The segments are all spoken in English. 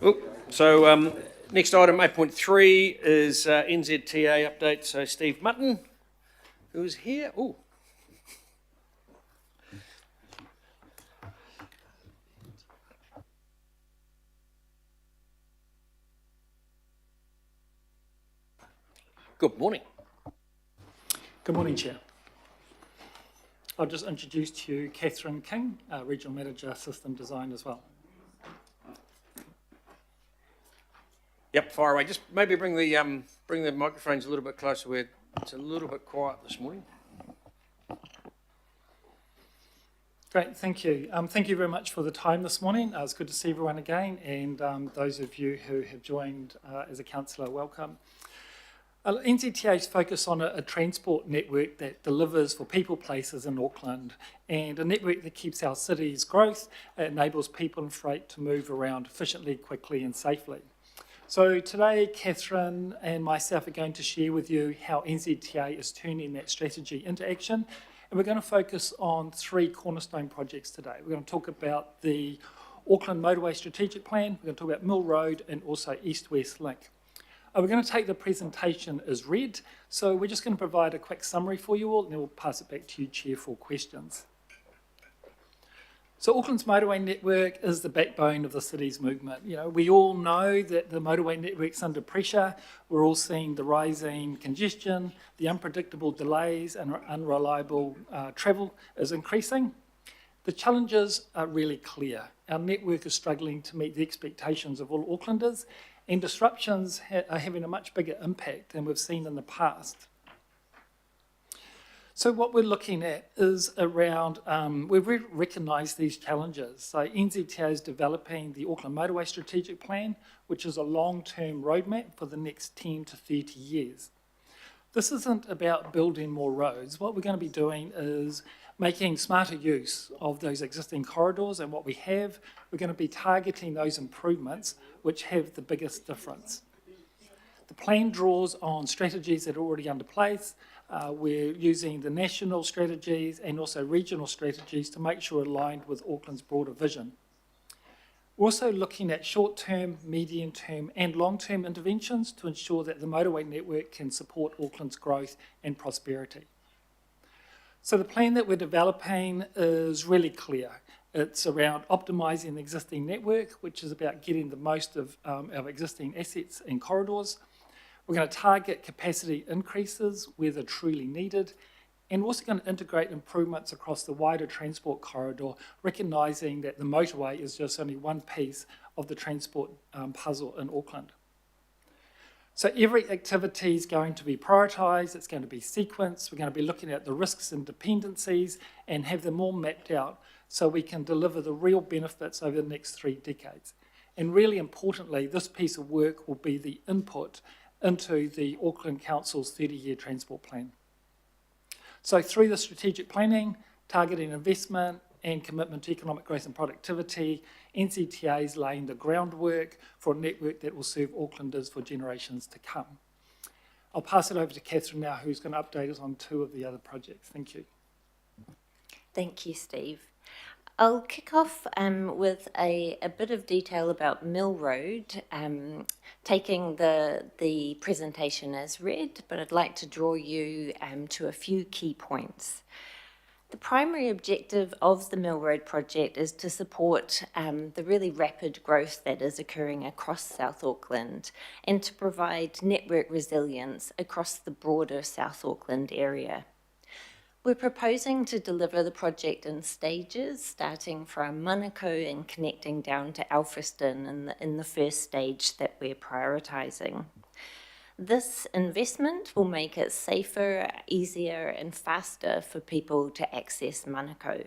Next item, 8.3, is NZTA update. So Steve Mutton, who's here. Oh. Good morning. Good morning, Chair. I'll just introduce to you Catherine King, Regional Manager, System Design as well. Yep, fire away. Just maybe bring the microphones a little bit closer where it's a little bit quiet this morning. Great, thank you. Thank you very much for the time this morning. It's good to see everyone again, and those of you who have joined as a councillor, welcome. NZTA's focus on a transport network that delivers for people, places in Auckland, and a network that keeps our city's growth, enables people and freight to move around efficiently, quickly and safely. So today, Catherine and myself are going to share with you how NZTA is turning that strategy into action, and we're going to focus on 3 cornerstone projects today. We're going to talk about the Auckland Motorway Strategic Plan, we're going to talk about Mill Road and also East-West Link. We're going to take the presentation as read, so we're just going to provide a quick summary for you all, and then we'll pass it back to you, Chair, for questions. So Auckland's motorway network is the backbone of the city's movement. You know, we all know that the motorway network's under pressure. We're all seeing the rising congestion, the unpredictable delays and unreliable travel is increasing. The challenges are really clear. Our network is struggling to meet the expectations of all Aucklanders, and disruptions are having a much bigger impact than we've seen in the past. So what we're looking at is around, we've recognised these challenges. So NZTA is developing the Auckland Motorway Strategic Plan, which is a long-term roadmap for the next 10 to 30 years. This isn't about building more roads. What we're going to be doing is making smarter use of those existing corridors and what we have. We're going to be targeting those improvements which have the biggest difference. The plan draws on strategies that are already under place. We're using the national strategies and also regional strategies to make sure aligned with Auckland's broader vision. We're also looking at short-term, medium-term and long-term interventions to ensure that the motorway network can support Auckland's growth and prosperity. So the plan that we're developing is really clear. It's around optimising the existing network, which is about getting the most of our existing assets and corridors. We're going to target capacity increases where they're truly needed, and we're also going to integrate improvements across the wider transport corridor, recognising that the motorway is just only one piece of the transport puzzle in Auckland. So every activity is going to be prioritised, it's going to be sequenced, we're going to be looking at the risks and dependencies and have them all mapped out so we can deliver the real benefits over the next 3 decades. And really importantly, this piece of work will be the input into the Auckland Council's 30-year transport plan. So through the strategic planning, targeting investment and commitment to economic growth and productivity, NZTA is laying the groundwork for a network that will serve Aucklanders for generations to come. I'll pass it over to Catherine now, who's going to update us on 2 of the other projects. Thank you. Thank you, Steve. I'll kick off with a bit of detail about Mill Road, taking the presentation as read, but I'd like to draw you to a few key points. The primary objective of the Mill Road project is to support the really rapid growth that is occurring across South Auckland and to provide network resilience across the broader South Auckland area. We're proposing to deliver the project in stages, starting from Manukau and connecting down to Alfriston in the first stage that we're prioritising. This investment will make it safer, easier and faster for people to access Manukau.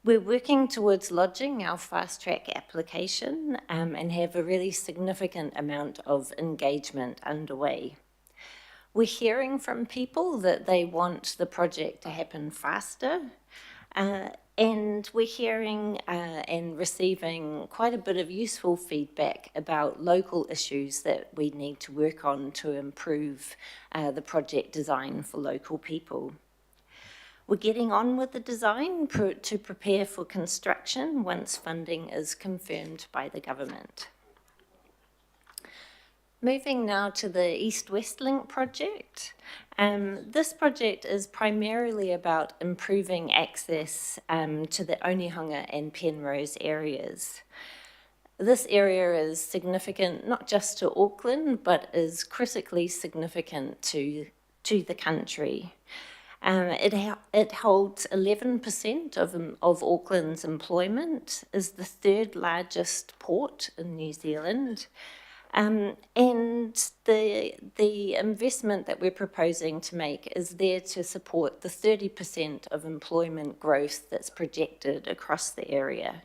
We're working towards lodging our fast-track application and have a really significant amount of engagement underway. We're hearing from people that they want the project to happen faster, and we're hearing and receiving quite a bit of useful feedback about local issues that we need to work on to improve the project design for local people. We're getting on with the design to prepare for construction once funding is confirmed by the government. Moving now to the East-West Link project. This project is primarily about improving access to the Onehunga and Penrose areas. This area is significant not just to Auckland, but is critically significant to the country. It holds 11% of Auckland's employment, is the third largest port in New Zealand, and the investment that we're proposing to make is there to support the 30% of employment growth that's projected across the area.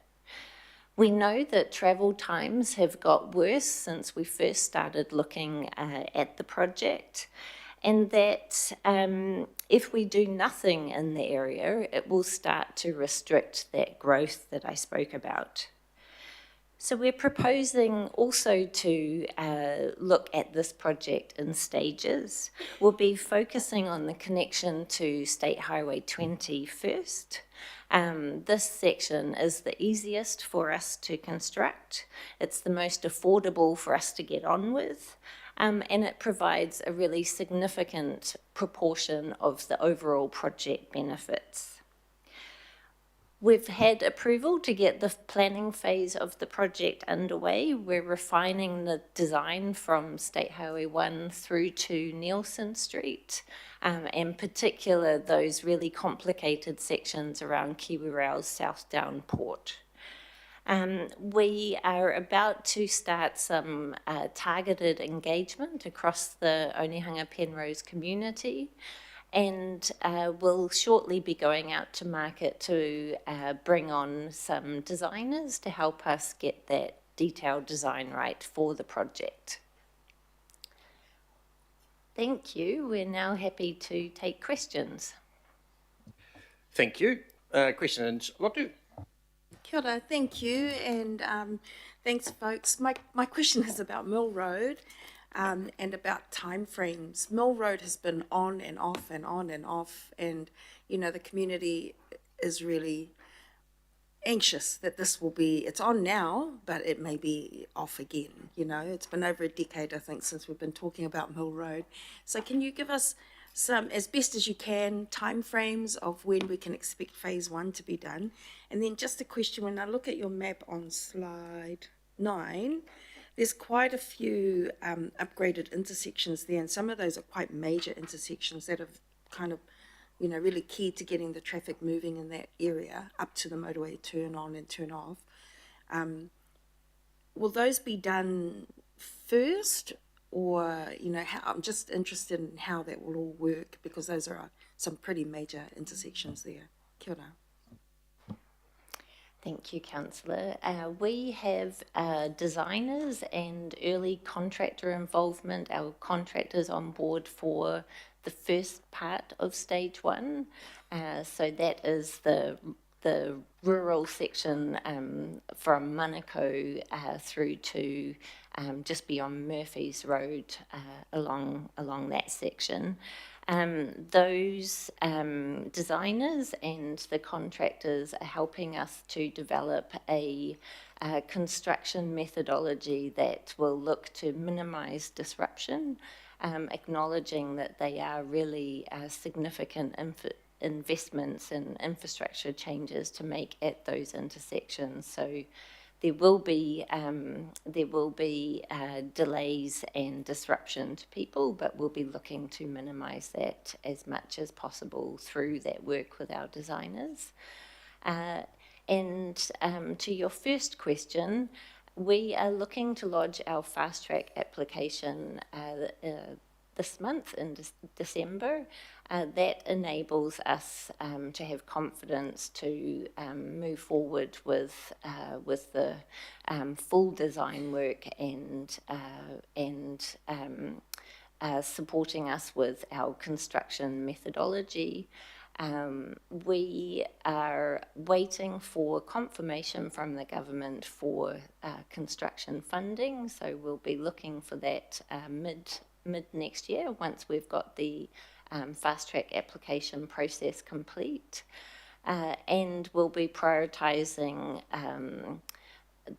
We know that travel times have got worse since we first started looking at the project, and that if we do nothing in the area, it will start to restrict that growth that I spoke about. So we're proposing also to look at this project in stages. We'll be focusing on the connection to State Highway 20 first. This section is the easiest for us to construct. It's the most affordable for us to get on with. And it provides a really significant proportion of the overall project benefits. We've had approval to get the planning phase of the project underway. We're refining the design from State Highway 1 through to Nielsen Street, in particular those really complicated sections around KiwiRail's South Down Port. We are about to start some targeted engagement across the Onehunga Penrose community, and we'll shortly be going out to market to bring on some designers to help us get that detailed design right for the project. Thank you. We're now happy to take questions. Thank you. Questions, Lotu? Kia ora, thank you, and thanks, folks. My question is about Mill Road and about timeframes. Mill Road has been on and off and on and off, and you know the community is really anxious that this will be. It's on now, but it may be off again. You know, it's been over a decade, I think, since we've been talking about Mill Road. So can you give us some, as best as you can, timeframes of when we can expect phase 1 to be done? And then just a question, when I look at your map on slide 9, there's quite a few upgraded intersections there, and some of those are quite major intersections that have kind of, you know, really key to getting the traffic moving in that area up to the motorway turn on and turn off. Will those be done first, or, you know, I'm just interested in how that will all work, because those are some pretty major intersections there. Kia ora. Thank you, Councillor. We have designers and early contractor involvement, our contractors on board for the first part of stage 1. So that is the rural section from Manukau through to just beyond Murphy's Road along that section. Those designers and the contractors are helping us to develop a construction methodology that will look to minimise disruption, acknowledging that they are really significant investments and infrastructure changes to make at those intersections. So there will be delays and disruption to people, but we'll be looking to minimise that as much as possible through that work with our designers. And to your first question, we are looking to lodge our fast track application this month in December. That enables us to have confidence to move forward with the full design work and supporting us with our construction methodology. We are waiting for confirmation from the government for construction funding, so we'll be looking for that mid next year once we've got the fast track application process complete, and we'll be prioritising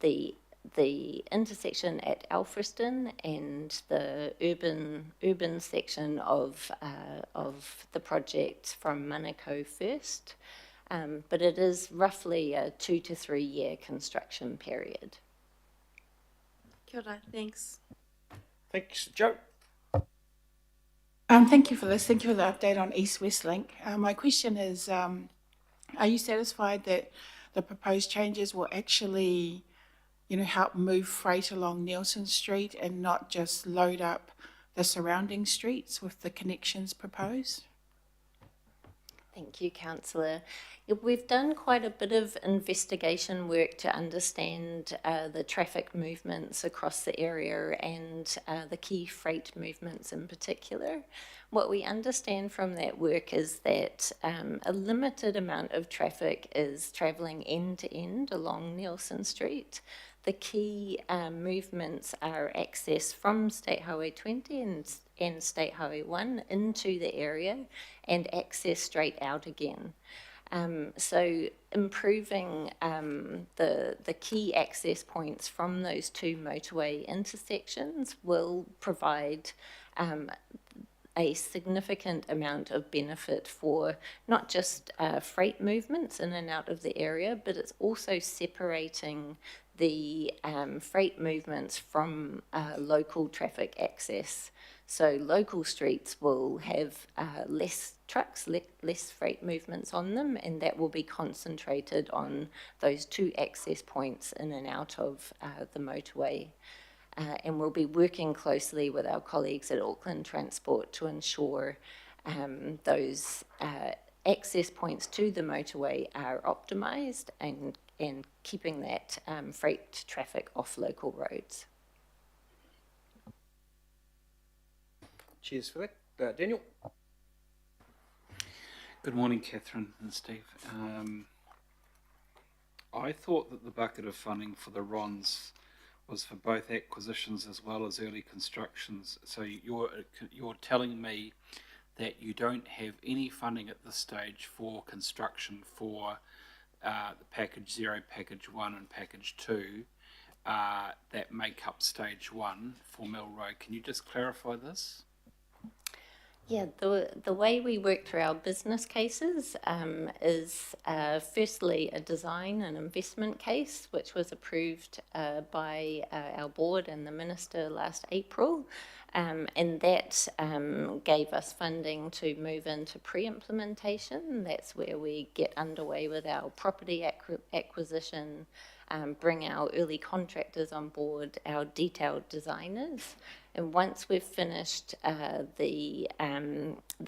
the the intersection at Alfriston and the urban section of the project from Manukau first. But it is roughly a 2 to 3 year construction period. Kia ora, thanks. Thanks, Joe. Thank you for this. Thank you for the update on East West Link. My question is, are you satisfied that the proposed changes will actually, help move freight along Nelson Street and not just load up the surrounding streets with the connections proposed? Thank you, Councillor. Yeah, we've done quite a bit of investigation work to understand the traffic movements across the area and the key freight movements in particular. What we understand from that work is that a limited amount of traffic is travelling end to end along Nelson Street. The key movements are access from State Highway 20 and State Highway 1 into the area and access straight out again. So improving the key access points from those two motorway intersections will provide a significant amount of benefit for not just freight movements in and out of the area, but it's also separating the freight movements from local traffic access. So local streets will have less trucks, less freight movements on them, and that will be concentrated on those two access points in and out of the motorway. And we'll be working closely with our colleagues at Auckland Transport to ensure those access points to the motorway are optimised and keeping that freight traffic off local roads. Cheers for that. Daniel? Good morning, Catherine and Steve. I thought that the bucket of funding for the RONs was for both acquisitions as well as early constructions. So you're telling me that you don't have any funding at this stage for construction for the Package 0, Package 1 and Package 2 that make up Stage 1 for Mill Road. Can you just clarify this? Yeah, the way we work through our business cases is firstly a design and investment case, which was approved by our board and the minister last April, and that gave us funding to move into pre-implementation. That's where we get underway with our property acquisition, bring our early contractors on board, our detailed designers. And once we've finished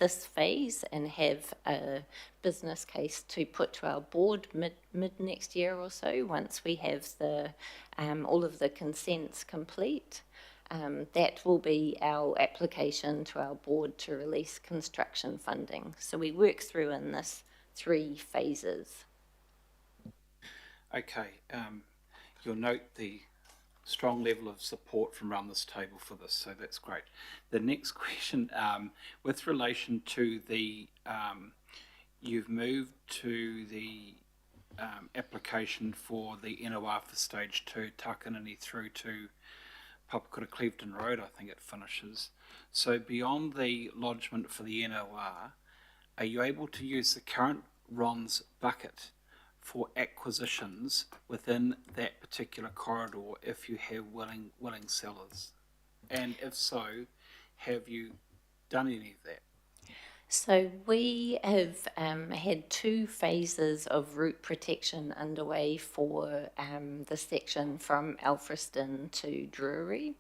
this phase and have a business case to put to our board mid next year or so, once we have the all of the consents complete, that will be our application to our board to release construction funding. So we work through in this 3 phases. Okay, you'll note the strong level of support from around this table for this, so that's great. The next question, with relation to the, you've moved to the application for the NOR for Stage 2, Takanini through to Papakura Clevedon Road, I think it finishes. So beyond the lodgement for the NOR, are you able to use the current RONs bucket for acquisitions within that particular corridor if you have willing sellers? And if so, have you done any of that? So we have had 2 phases of route protection underway for the section from Alfriston to Drury.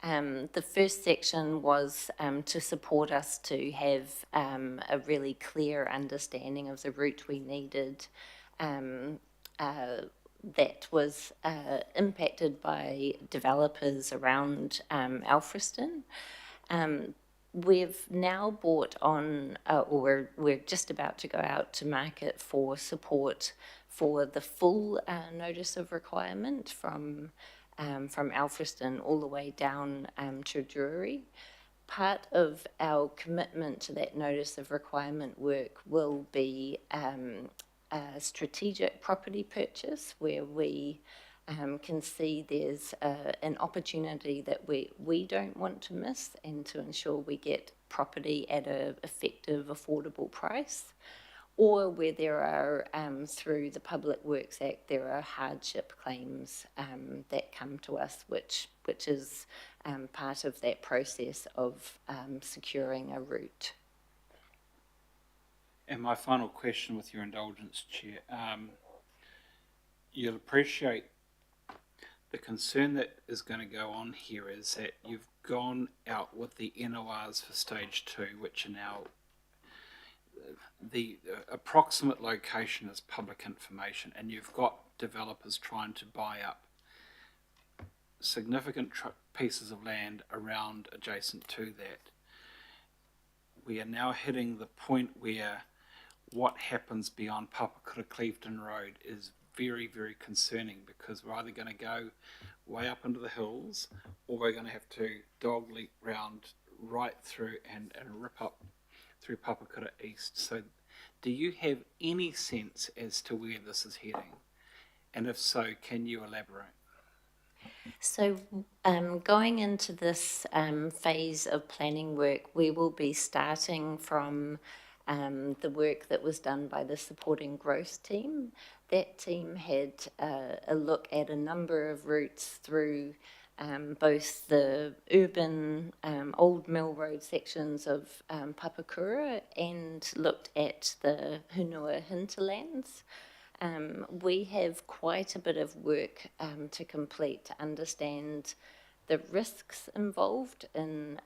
The first section was to support us to have a really clear understanding of the route we needed that was impacted by developers around Alfriston. We've now bought on, or we're just about to go out to market for support for the full notice of requirement from Alfriston all the way down to Drury. Part of our commitment to that notice of requirement work will be a strategic property purchase where we can see there's an opportunity that we don't want to miss, and to ensure we get property at a effective, affordable price, or where there are, through the Public Works Act, there are hardship claims that come to us, which is part of that process of securing a route. And my final question, with your indulgence, Chair, you'll appreciate the concern that is going to go on here is that you've gone out with the NORs for stage 2, which are now, the approximate location is public information, and you've got developers trying to buy up significant pieces of land around adjacent to that. We are now hitting the point where what happens beyond Papakura Clevedon Road is very, very concerning, because we're either going to go way up into the hills, or we're going to have to dog leap round right through and rip up through Papakura East. So do you have any sense as to where this is heading? And if so, can you elaborate? So going into this phase of planning work, we will be starting from the work that was done by the Supporting Growth team. That team had a look at a number of routes through both the urban Old Mill Road sections of Papakura, and looked at the Hunua hinterlands. We have quite a bit of work to complete to understand the risks involved in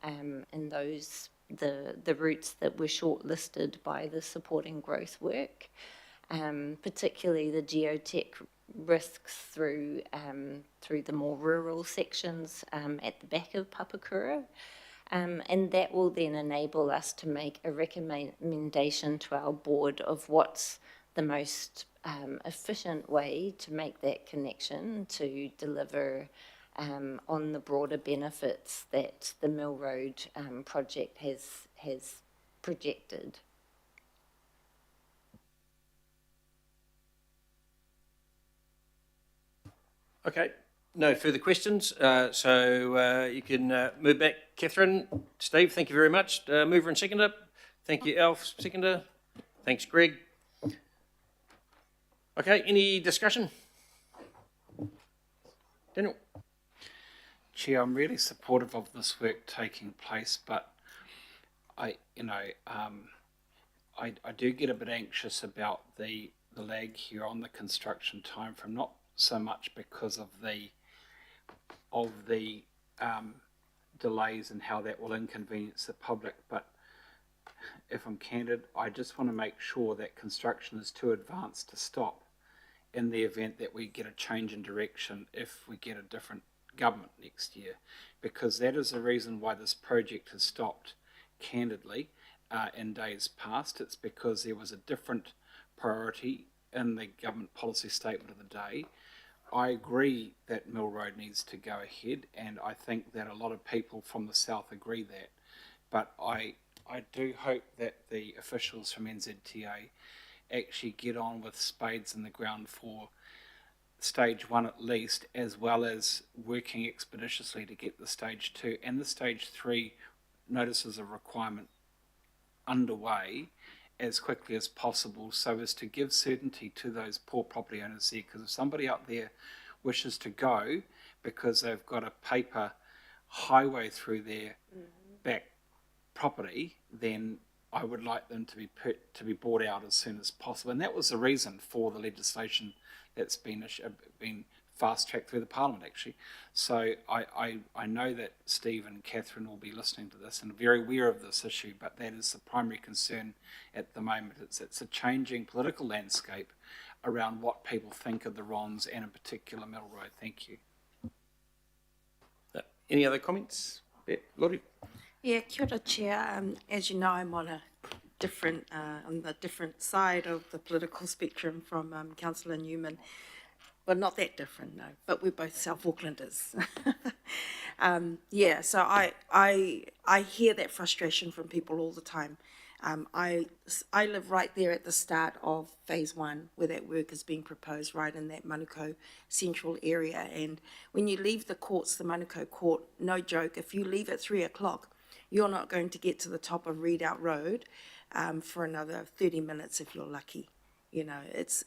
those the routes that were shortlisted by the Supporting Growth work, particularly the geotech risks through the more rural sections at the back of Papakura. And that will then enable us to make a recommendation to our board of what's the most efficient way to make that connection to deliver on the broader benefits that the Mill Road project has projected. Okay, no further questions, so you can move back. Catherine, Steve, thank you very much. Mover and seconder. Thank you, Alf, seconder. Thanks, Greg. Okay, any discussion? Daniel? Chair, I'm really supportive of this work taking place, but I do get a bit anxious about the lag here on the construction timeframe, not so much because of the delays and how that will inconvenience the public, but if I'm candid, I just want to make sure that construction is too advanced to stop in the event that we get a change in direction if we get a different government next year, because that is the reason why this project has stopped, candidly, in days past. It's because there was a different priority in the government policy statement of the day. I agree that Mill Road needs to go ahead, and I think that a lot of people from the south agree that, but I do hope that the officials from NZTA actually get on with spades in the ground for stage 1 at least, as well as working expeditiously to get the stage 2 and the stage 3 notices of requirement underway as quickly as possible, so as to give certainty to those poor property owners there. Because if somebody out there wishes to go because they've got a paper highway through their back property, then I would like them to be bought out as soon as possible. And that was the reason for the legislation that's been fast-tracked through the Parliament, actually. So I know that Steve and Catherine will be listening to this and very aware of this issue, but that is the primary concern at the moment. It's a changing political landscape around what people think of the RONs and in particular Mill Road. Thank you. Any other comments? Yeah, Lottie? Yeah, kia ora, Chair. As you know, I'm on a different, on the different side of the political spectrum from Councillor Newman. Well, not that different, no, but we're both South Aucklanders. Yeah, so I hear that frustration from people all the time. I live right there at the start of phase 1, where that work is being proposed, right in that Manukau central area. And when you leave the courts, the Manukau court, no joke, if you leave at 3 o'clock, you're not going to get to the top of Redoubt Road for another 30 minutes if you're lucky. You know, it's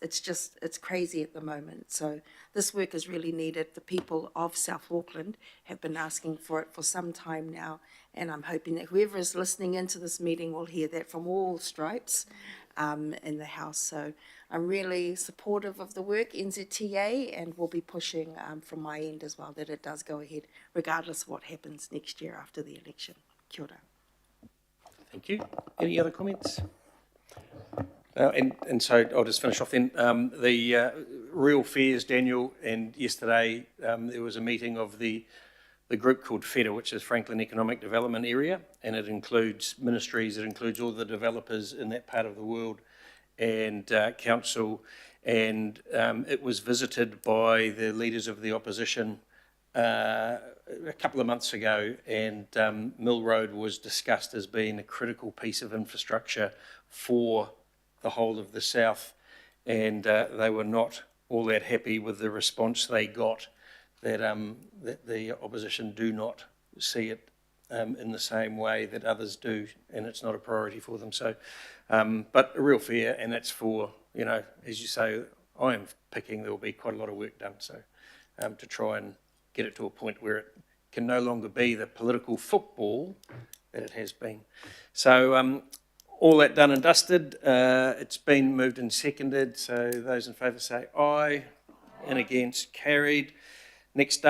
crazy at the moment. So this work is really needed. The people of South Auckland have been asking for it for some time now, and I'm hoping that whoever is listening into this meeting will hear that from all stripes in the House. So I'm really supportive of the work, NZTA, and will be pushing from my end as well that it does go ahead, regardless of what happens next year after the election. Kia ora. Thank you. Any other comments? And so I'll just finish off then. The real fears, Daniel, and yesterday there was a meeting of the group called FEDA, which is Franklin Economic Development Area, and it includes ministries, it includes all the developers in that part of the world, and council, and it was visited by the leaders of the opposition a couple of months ago, and Mill Road was discussed as being a critical piece of infrastructure for the whole of the south, and they were not all that happy with the response they got, that the opposition do not see it in the same way that others do, and it's not a priority for them. So, but a real fear, and it's for, you know, as you say, I am picking there will be quite a lot of work done, so to try and get it to a point where it can no longer be the political football that it has been. So all that done and dusted, it's been moved and seconded, so those in favour say aye, and against carried. Next up.